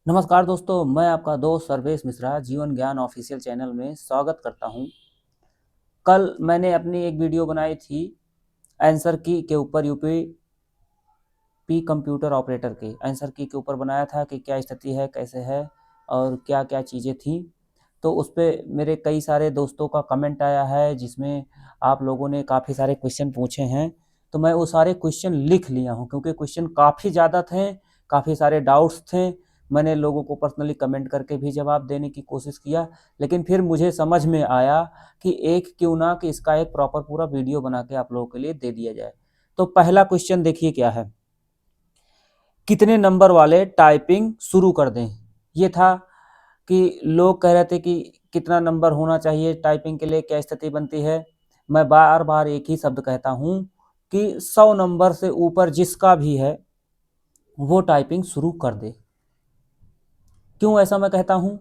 नमस्कार दोस्तों, मैं आपका दोस्त सर्वेश मिश्रा जीवन ज्ञान ऑफिशियल चैनल में स्वागत करता हूं। कल मैंने अपनी एक वीडियो बनाई थी आंसर की के ऊपर यूपी कंप्यूटर ऑपरेटर के आंसर की के ऊपर बनाया था कि क्या स्थिति है, कैसे है और क्या क्या चीज़ें थी। तो उस पे मेरे कई सारे दोस्तों का कमेंट आया है जिसमें आप लोगों ने काफ़ी सारे क्वेश्चन पूछे हैं। तो मैं वो सारे क्वेश्चन लिख लिया हूँ क्योंकि क्वेश्चन काफ़ी ज़्यादा थे, काफ़ी सारे डाउट्स थे। मैंने लोगों को पर्सनली कमेंट करके भी जवाब देने की कोशिश किया, लेकिन फिर मुझे समझ में आया कि एक क्यों ना कि इसका एक प्रॉपर पूरा वीडियो बना के आप लोगों के लिए दे दिया जाए। तो पहला क्वेश्चन देखिए क्या है, कितने नंबर वाले टाइपिंग शुरू कर दें। ये था कि लोग कह रहे थे कि कितना नंबर होना चाहिए टाइपिंग के लिए, क्या स्थिति बनती है। मैं बार बार एक ही शब्द कहता हूँ कि 100 नंबर से ऊपर जिसका भी है वो टाइपिंग शुरू कर दे। क्यों ऐसा मैं कहता हूँ?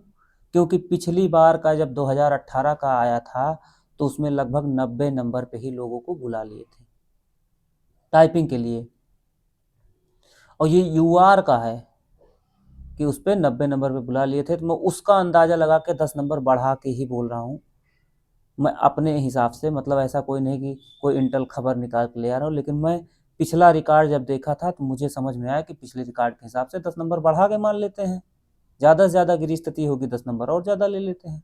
क्योंकि पिछली बार का जब 2018 का आया था तो उसमें लगभग 90 नंबर पे ही लोगों को बुला लिए थे टाइपिंग के लिए, और ये यूआर का है कि उस पर 90 नंबर पे बुला लिए थे। तो मैं उसका अंदाज़ा लगा के 10 नंबर बढ़ा के ही बोल रहा हूँ मैं अपने हिसाब से। मतलब ऐसा कोई नहीं कि कोई इंटल खबर निकाल के ले आ रहा हूँ, लेकिन मैं पिछला रिकॉर्ड जब देखा था तो मुझे समझ में आया कि पिछले रिकॉर्ड के हिसाब से 10 नंबर बढ़ा के मान लेते हैं। ज़्यादा से ज़्यादा गिरी स्थिति होगी 10 नंबर और ज़्यादा ले लेते हैं।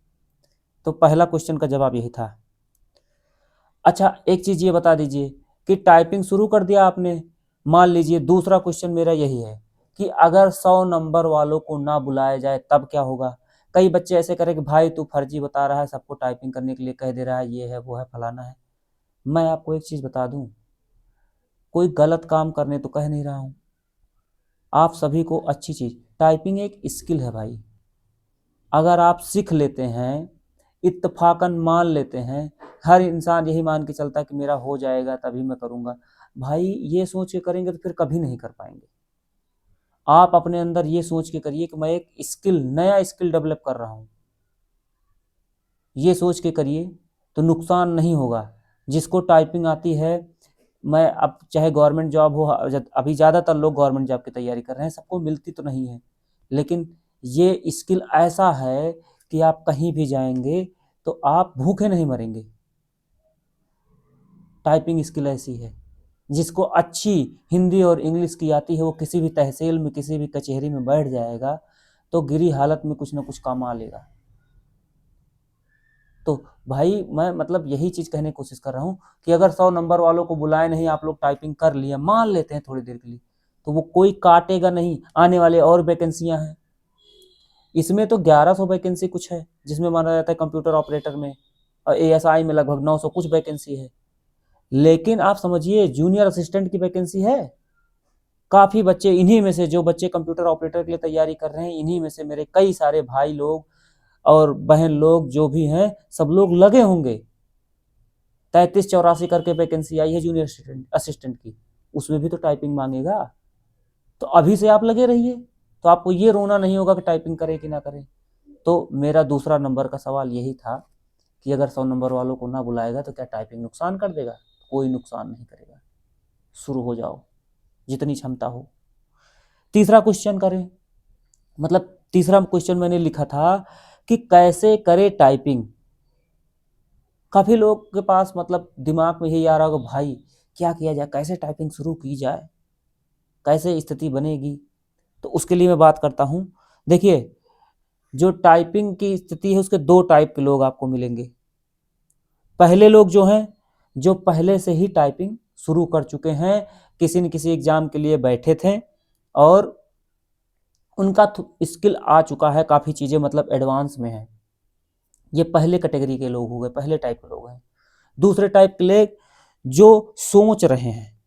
तो पहला क्वेश्चन का जवाब यही था। अच्छा, एक चीज़ ये बता दीजिए कि टाइपिंग शुरू कर दिया आपने, मान लीजिए दूसरा क्वेश्चन मेरा यही है कि अगर 100 नंबर वालों को ना बुलाया जाए तब क्या होगा। कई बच्चे ऐसे करें कि भाई तू फर्जी बता रहा है, सबको टाइपिंग करने के लिए कह दे रहा है, ये है वो है फलाना है। मैं आपको एक चीज़ बता दूं, कोई गलत काम करने तो कह नहीं रहा हूं। आप सभी को अच्छी चीज़, टाइपिंग एक स्किल है भाई। अगर आप सीख लेते हैं, इत्तफाकन मान लेते हैं, हर इंसान यही मान के चलता है कि मेरा हो जाएगा तभी मैं करूँगा। भाई ये सोच के करेंगे तो फिर कभी नहीं कर पाएंगे। आप अपने अंदर ये सोच के करिए कि मैं एक स्किल, नया स्किल डेवलप कर रहा हूँ, ये सोच के करिए तो नुकसान नहीं होगा। जिसको टाइपिंग आती है, मैं अब चाहे गवर्नमेंट जॉब हो, अभी ज़्यादातर लोग गवर्नमेंट जॉब की तैयारी कर रहे हैं, सबको मिलती तो नहीं है, लेकिन ये स्किल ऐसा है कि आप कहीं भी जाएंगे तो आप भूखे नहीं मरेंगे। टाइपिंग स्किल ऐसी है, जिसको अच्छी हिंदी और इंग्लिश की आती है वो किसी भी तहसील में, किसी भी कचहरी में बैठ जाएगा तो गिरी हालत में कुछ ना कुछ कमा लेगा। तो भाई मैं मतलब यही चीज़ कहने की कोशिश कर रहा हूँ कि अगर 100 नंबर वालों को बुलाए नहीं, आप लोग टाइपिंग कर लिए, मान लेते हैं थोड़ी देर के लिए, तो वो कोई काटेगा नहीं। आने वाले और वैकेंसियां हैं, इसमें तो 1100 वैकेंसी कुछ है जिसमें माना जाता है कंप्यूटर ऑपरेटर में, और एएसआई में लगभग 900 कुछ वैकेंसी है। लेकिन आप समझिए जूनियर असिस्टेंट की वैकेंसी है। काफ़ी बच्चे, इन्हीं में से जो बच्चे कंप्यूटर ऑपरेटर के लिए तैयारी कर रहे हैं, इन्हीं में से मेरे कई सारे भाई लोग और बहन लोग जो भी हैं, सब लोग लगे होंगे। 33-84 करके वैकेंसी आई है जूनियर असिस्टेंट की, उसमें भी तो टाइपिंग मांगेगा। तो अभी से आप लगे रहिए, तो आपको ये रोना नहीं होगा कि टाइपिंग करें कि ना करें। तो मेरा दूसरा नंबर का सवाल यही था कि अगर 100 नंबर वालों को ना बुलाएगा तो क्या टाइपिंग नुकसान कर देगा? कोई नुकसान नहीं करेगा। शुरू हो जाओ जितनी क्षमता हो। तीसरा क्वेश्चन करें, मतलब तीसरा क्वेश्चन मैंने लिखा था कि कैसे करें टाइपिंग। काफ़ी लोग के पास मतलब दिमाग में यही आ रहा होगा, भाई क्या किया जाए, कैसे टाइपिंग शुरू की जाए, कैसे स्थिति बनेगी। तो उसके लिए मैं बात करता हूँ। देखिए, जो टाइपिंग की स्थिति है उसके दो टाइप के लोग आपको मिलेंगे। पहले लोग जो हैं, जो पहले से ही टाइपिंग शुरू कर चुके हैं, किसी न किसी एग्जाम के लिए बैठे थे और उनका स्किल आ चुका है, काफ़ी चीज़ें मतलब एडवांस में है। ये पहले कैटेगरी के लोग हो गए, पहले टाइप के लोग हैं। दूसरे टाइप के लोग जो सोच रहे हैं,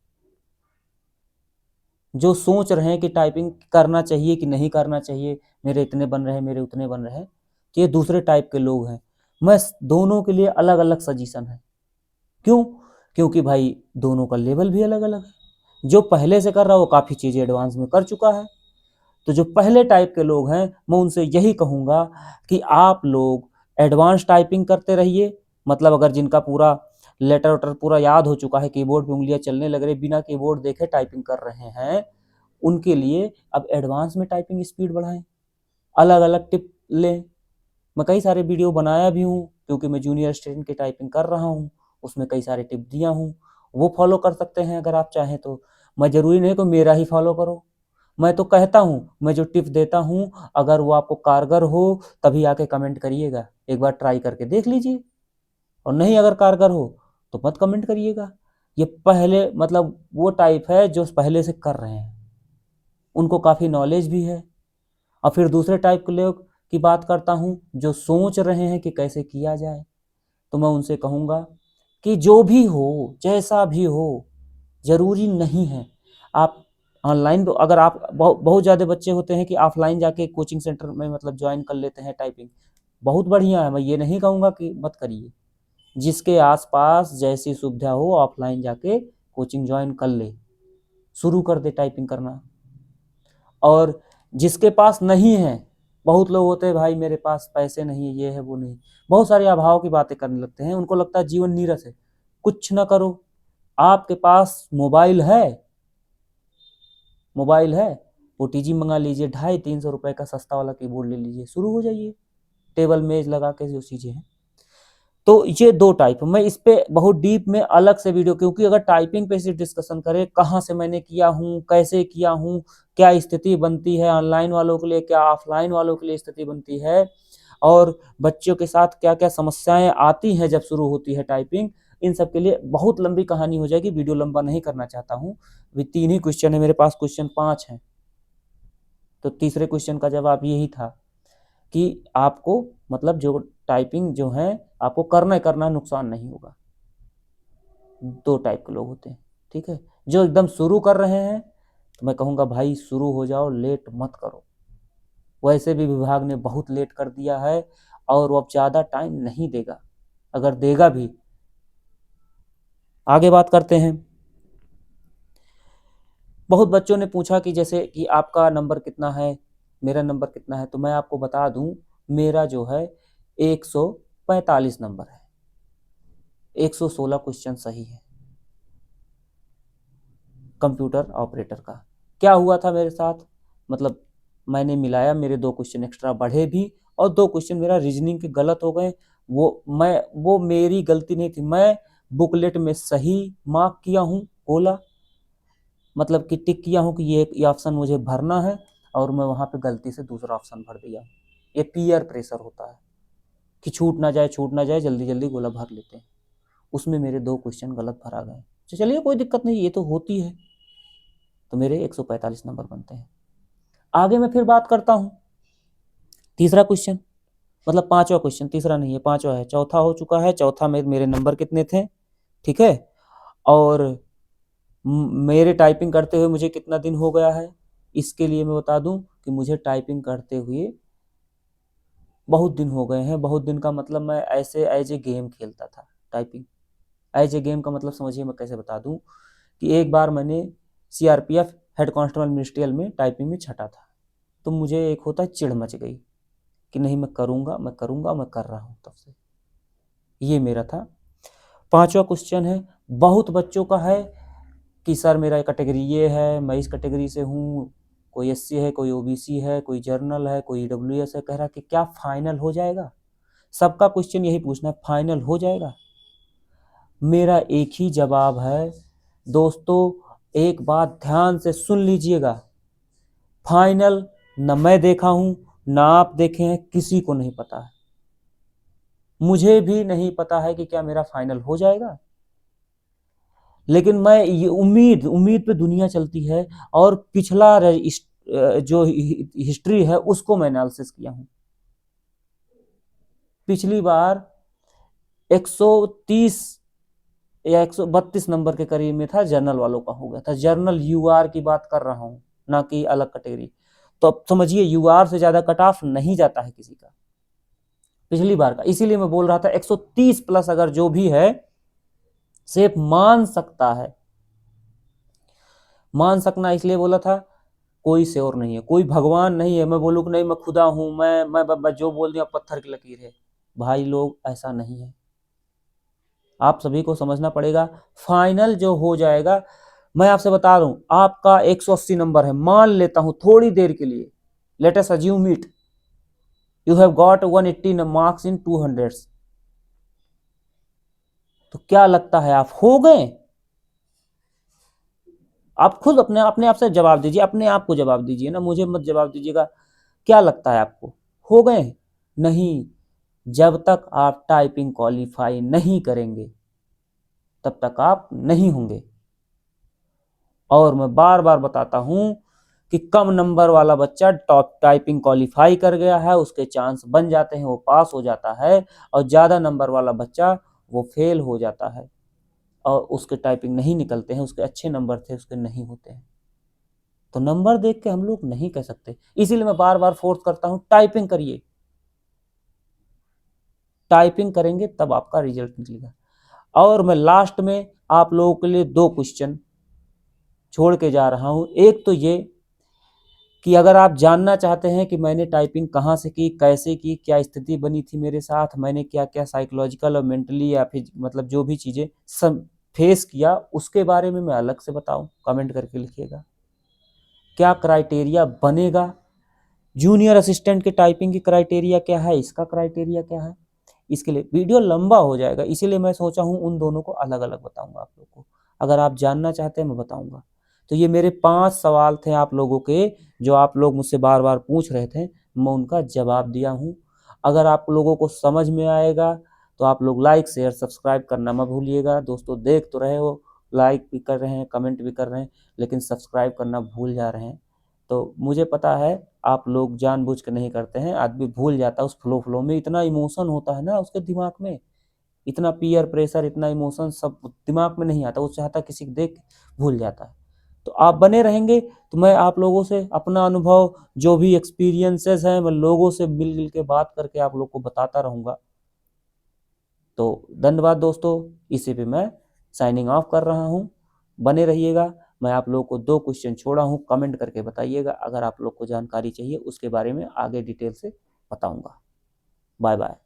जो सोच रहे हैं कि टाइपिंग करना चाहिए कि नहीं करना चाहिए, मेरे इतने बन रहे हैं, मेरे उतने बन रहे हैं, कि ये दूसरे टाइप के लोग हैं। मैं दोनों के लिए अलग अलग सजेशन है। क्यों? क्योंकि भाई दोनों का लेवल भी अलग अलग है। जो पहले से कर रहा है वो काफ़ी चीज़ें एडवांस में कर चुका है। तो जो पहले टाइप के लोग हैं मैं उनसे यही कहूँगा कि आप लोग एडवांस टाइपिंग करते रहिए। मतलब अगर जिनका पूरा लेटर वेटर पूरा याद हो चुका है, कीबोर्ड पे उंगलियां चलने लग रही, बिना कीबोर्ड देखे टाइपिंग कर रहे हैं, उनके लिए अब एडवांस में टाइपिंग स्पीड बढ़ाएं। अलग अलग टिप लें। मैं कई सारे वीडियो बनाया भी हूँ, क्योंकि मैं जूनियर असिस्टेंट की टाइपिंग कर रहा हूँ, उसमें कई सारे टिप दिया हूँ, वो फॉलो कर सकते हैं अगर आप चाहें तो। मैं ज़रूरी नहीं कि मेरा ही फॉलो करो। मैं तो कहता हूँ, मैं जो टिप देता हूँ अगर वो आपको कारगर हो तभी आके कमेंट करिएगा, एक बार ट्राई करके देख लीजिए। और नहीं अगर कारगर हो तो मत कमेंट करिएगा। ये पहले मतलब वो टाइप है जो पहले से कर रहे हैं, उनको काफ़ी नॉलेज भी है। और फिर दूसरे टाइप के लोग की बात करता हूँ जो सोच रहे हैं कि कैसे किया जाए, तो मैं उनसे कहूँगा कि जो भी हो, जैसा भी हो, ज़रूरी नहीं है आप ऑनलाइन। अगर आप बहुत ज़्यादा बच्चे होते हैं कि ऑफलाइन जाके कोचिंग सेंटर में मतलब ज्वाइन कर लेते हैं टाइपिंग, बहुत बढ़िया है, मैं ये नहीं कहूँगा कि मत करिए। जिसके आसपास जैसी सुविधा हो ऑफलाइन जाके कोचिंग ज्वाइन कर ले, शुरू कर दे टाइपिंग करना। और जिसके पास नहीं है, बहुत लोग होते हैं भाई मेरे पास पैसे नहीं है, ये है वो नहीं, बहुत सारे अभाव की बातें करने लगते हैं, उनको लगता है जीवन नीरस है। कुछ ना करो, आपके पास मोबाइल है, मोबाइल है, ओटीजी मंगा लीजिए, 250-300 रुपए का सस्ता वाला कीबोर्ड ले लीजिए, शुरू हो जाइए, टेबल मेज लगा के जो चीज़ें हैं। तो ये दो टाइप, मैं इस पे बहुत डीप में अलग से वीडियो, क्योंकि अगर टाइपिंग पे से डिस्कशन करें, कहाँ से मैंने किया हूँ, कैसे किया हूँ, क्या स्थिति बनती है ऑनलाइन वालों के लिए, क्या ऑफलाइन वालों के लिए स्थिति बनती है, और बच्चों के साथ क्या क्या समस्याएं आती हैं जब शुरू होती है टाइपिंग, इन सब के लिए बहुत लंबी कहानी हो जाएगी, वीडियो लंबा नहीं करना चाहता हूँ। अभी 3 ही क्वेश्चन है मेरे पास, क्वेश्चन 5 है। तो तीसरे क्वेश्चन का जवाब यही था कि आपको मतलब जो टाइपिंग जो है आपको करना नुकसान नहीं होगा। दो टाइप के लोग होते हैं, ठीक है। जो एकदम शुरू कर रहे हैं तो मैं कहूँगा भाई शुरू हो जाओ, लेट मत करो। वैसे भी विभाग ने बहुत लेट कर दिया है और वो अब ज़्यादा टाइम नहीं देगा, अगर देगा भी। आगे बात करते हैं। बहुत बच्चों ने पूछा कि जैसे कि आपका नंबर कितना है, मेरा नंबर कितना है, तो मैं आपको बता दूं मेरा जो है 145 नंबर है, 116 क्वेश्चन सही है कंप्यूटर ऑपरेटर का। क्या हुआ था मेरे साथ, मतलब मैंने मिलाया, मेरे 2 क्वेश्चन एक्स्ट्रा बढ़े भी और 2 क्वेश्चन मेरा रीजनिंग के गलत हो गए। वो मेरी गलती नहीं थी, मैं बुकलेट में सही मार्क किया हूँ, बोला मतलब कि टिक किया हूँ कि ये ऑप्शन मुझे भरना है, और मैं वहाँ पे गलती से दूसरा ऑप्शन भर दिया। ये पीयर प्रेशर होता है कि छूट ना जाए, जल्दी जल्दी गोला भर लेते हैं, उसमें मेरे 2 क्वेश्चन गलत भरा गए। तो चलिए कोई दिक्कत नहीं, ये तो होती है। तो मेरे 145 नंबर बनते हैं। आगे मैं फिर बात करता हूँ, तीसरा क्वेश्चन, मतलब 5वां क्वेश्चन, तीसरा नहीं है 5वां है, चौथा हो चुका है। चौथा में मेरे नंबर कितने थे, ठीक है, और मेरे टाइपिंग करते हुए मुझे कितना दिन हो गया है, इसके लिए मैं बता दूं कि मुझे टाइपिंग करते हुए बहुत दिन हो गए हैं। बहुत दिन का मतलब मैं ऐसे एज ए गेम खेलता था टाइपिंग। एज ए गेम का मतलब समझिए, मैं कैसे बता दूं कि एक बार मैंने सीआरपीएफ हेड कांस्टेबल मिनिस्ट्रियल में टाइपिंग में छटा था, तो मुझे एक होता है चिढ़ मच गई कि नहीं मैं करूँगा, मैं करूँगा, मैं कर रहा हूँ तब से। ये मेरा था। 5वां क्वेश्चन है, बहुत बच्चों का है कि सर मेरा कैटेगरी ये है, मैं इस कैटेगरी से हूँ, कोई एससी है, कोई ओबीसी है, कोई जर्नल है, कोई ईडब्ल्यूएस है, कह रहा कि क्या फाइनल हो जाएगा। सबका क्वेश्चन यही पूछना है, फाइनल हो जाएगा। मेरा एक ही जवाब है दोस्तों, एक बात ध्यान से सुन लीजिएगा, फाइनल न मैं देखा हूं ना आप देखे हैं, किसी को नहीं पता है, मुझे भी नहीं पता है कि क्या मेरा फाइनल हो जाएगा। लेकिन मैं ये उम्मीद उम्मीद पे दुनिया चलती है, और पिछला जो हिस्ट्री है उसको मैं एनालिसिस किया हूँ। पिछली बार 130 या 132 नंबर के करीब में था, जर्नल वालों का हो गया था। जर्नल यूआर की बात कर रहा हूँ, ना कि अलग कैटेगरी। तो अब समझिए यूआर से ज्यादा कट ऑफ नहीं जाता है किसी का पिछली बार का। इसीलिए मैं बोल रहा था 130 प्लस अगर जो भी है सेफ मान सकता है। मान सकना इसलिए बोला था, कोई श्योर नहीं है, कोई भगवान नहीं है मैं बोलूँ कि नहीं मैं खुदा हूं, मैं जो बोल दिया पत्थर की लकीर है। भाई लोग ऐसा नहीं है, आप सभी को समझना पड़ेगा। फाइनल जो हो जाएगा, मैं आपसे बता दूं, आपका 180 नंबर है, मान लेता हूं थोड़ी देर के लिए, let us assume it, you have got 180 marks in 200। तो क्या लगता है आप हो गए? आप खुद अपने अपने आप से जवाब दीजिए, अपने आप को जवाब दीजिए ना, मुझे मत जवाब दीजिएगा। क्या लगता है आपको, हो गए? नहीं, जब तक आप टाइपिंग क्वालिफाई नहीं करेंगे तब तक आप नहीं होंगे। और मैं बार बार बताता हूं कि कम नंबर वाला बच्चा टॉप टाइपिंग क्वालिफाई कर गया है, उसके चांस बन जाते हैं, वो पास हो जाता है। और ज्यादा नंबर वाला बच्चा वो फेल हो जाता है और उसके टाइपिंग नहीं निकलते हैं, उसके अच्छे नंबर थे उसके नहीं होते हैं। तो नंबर देख के हम लोग नहीं कह सकते, इसीलिए मैं बार बार फोर्स करता हूं टाइपिंग करिए। टाइपिंग करेंगे तब आपका रिजल्ट निकलेगा। और मैं लास्ट में आप लोगों के लिए 2 क्वेश्चन छोड़ के जा रहा हूं। एक तो ये कि अगर आप जानना चाहते हैं कि मैंने टाइपिंग कहाँ से की, कैसे की, क्या स्थिति बनी थी मेरे साथ, मैंने क्या क्या साइकोलॉजिकल और मेंटली या फिर मतलब जो भी चीज़ें सब फेस किया, उसके बारे में मैं अलग से बताऊं, कमेंट करके लिखिएगा। क्या क्राइटेरिया बनेगा, जूनियर असिस्टेंट के टाइपिंग की क्राइटेरिया क्या है, इसका क्राइटेरिया क्या है, इसके लिए वीडियो लंबा हो जाएगा, इसीलिए मैं सोचा हूँ उन दोनों को अलग अलग बताऊंगा आप लोग को। अगर आप जानना चाहते हैं मैं बताऊंगा। तो ये मेरे 5 सवाल थे आप लोगों के, जो आप लोग मुझसे बार बार पूछ रहे थे, मैं उनका जवाब दिया हूँ। अगर आप लोगों को समझ में आएगा तो आप लोग लाइक शेयर सब्सक्राइब करना मत भूलिएगा। दोस्तों देख तो रहे हो, लाइक भी कर रहे हैं, कमेंट भी कर रहे हैं, लेकिन सब्सक्राइब करना भूल जा रहे हैं। तो मुझे पता है आप लोग जानबूझ के नहीं करते हैं, आदमी भूल जाता है उस फ्लो फ्लो में, इतना इमोशन होता है ना उसके दिमाग में, इतना पीयर प्रेशर, इतना इमोशन सब दिमाग में नहीं आता, वो चाहता किसी को देख भूल जाता है। तो आप बने रहेंगे तो मैं आप लोगों से अपना अनुभव, जो भी एक्सपीरियंसेस हैं, मैं लोगों से मिल मिल के बात करके आप लोग को बताता रहूँगा। तो धन्यवाद दोस्तों, इसी पे मैं साइनिंग ऑफ कर रहा हूँ। बने रहिएगा। मैं आप लोगों को 2 क्वेश्चन छोड़ा हूँ, कमेंट करके बताइएगा। अगर आप लोग को जानकारी चाहिए उसके बारे में आगे डिटेल से बताऊँगा। Bye bye.